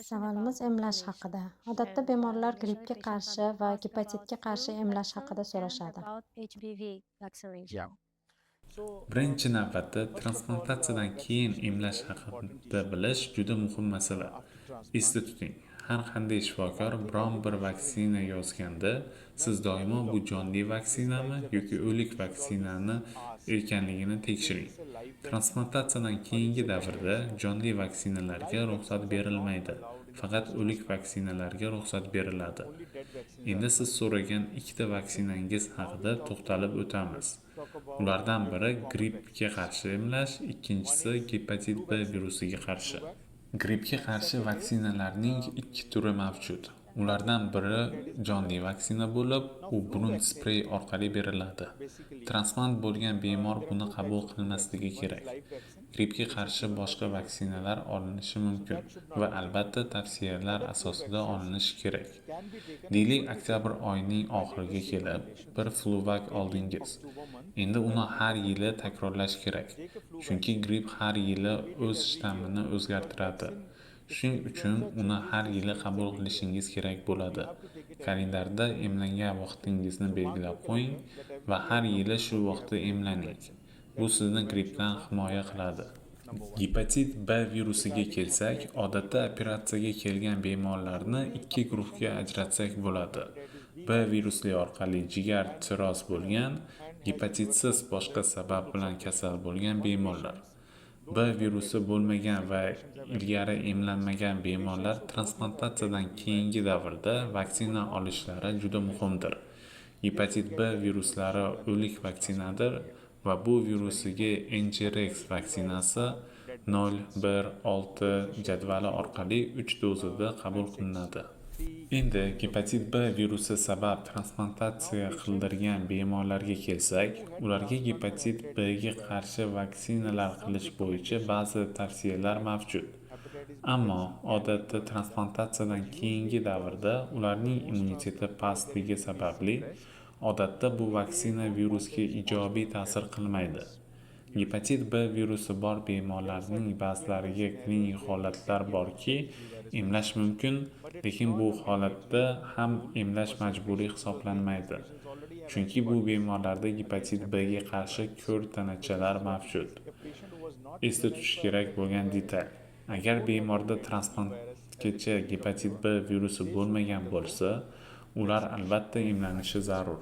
Savolimiz emlash haqida. Odatda bemorlar grippga qarshi va gepatitga qarshi emlash haqida so'rashadi. Yeah. Birinchi navbatda transplantatsiyadan keyin emlash haqida bilish juda muhim masala. Esda tuting, har qanday shifokor biron bir vaksina yozganda, siz doimo bu jonli vaksinami yoki o'lik vaksinani ekanligini tekshiring. Transplantatsiyadan keyingi davrda jonli vaksinalarga ruxsat berilmaydi. Faqat o'lik vaksinalarga ruxsat beriladi. Endi siz so'ragan ikkita vaksinangiz haqida to'xtalib o'tamiz. Ulardan biri grippga qarshi emlash, ikkinchisi gepatit B virusiga qarshi. Grippga qarshi vaksinalarning ikki turi mavjud. Ulardan biri jonli vaksina bo'lib, u burun sprey orqali beriladi. Transplant bo'lgan bemor buni qabul qilmasligi kerak. Grippga qarshi boshqa vaksinalar olinishi mumkin va albatta tavsiyalar asosida olinishi kerak. Deylik, oktyabr oyining oxiriga kelib, bir Fluvac oldingiz. Endi uni har yili takrorlash kerak, chunki gripp har yili o'z shtammini o'zgartiradi. Shuning uchun uni har yili qabul qilishingiz kerak bo'ladi. Kalendarda emlangan vaqtingizni belgilab qo'ying va har yili shu vaqtda emlaning. Bu sizni grippdan himoya qiladi. Gepatit B virusiga kelsak, odatda operatsiyaga kelgan bemorlarni ikki guruhga ajratsak bo'ladi. B virusli orqali jigar sirroz bo'lgan, gepatitsiz boshqa sabab bilan kasal bo'lgan bemorlar. B virusi bo'lmagan va ilgari emlanmagan bemorlar transplantatsiyadan keyingi davrda vaksina olishlari juda muhimdir. Gepatit B viruslari o'lik vaksinadir va bu virusiga Engerex vaksinasi 0-1-6 jadvali orqali 3 dozada qabul qilinadi. Endi gepatit B virusi sabab transplantatsiya qildirgan bemorlarga kelsak, ularga gepatit B ga qarshi vaksinalar qilish bo'yicha ba'zi tavsiyalar mavjud. Ammo odatda transplantatsiyadan keyingi davrda ularning immuniteti pastligi sababli odatda bu vaksina virusga ijobiy ta'sir qilmaydi. Gepatit B virusi bor bemorlarning ba'zilariga klinik holatlar borki, emlash mumkin, lekin bu holatda ham emlash majburiy hisoblanmaydi. Chunki bu bemorlarda gepatit B ga qarshi ko'r tanachalar mavjud. Esda tutish kerak bo'lgan detal: agar bemorda transplantgacha gepatit B virusi bo'lmagan bo'lsa, ular albatta emlanishi zarur.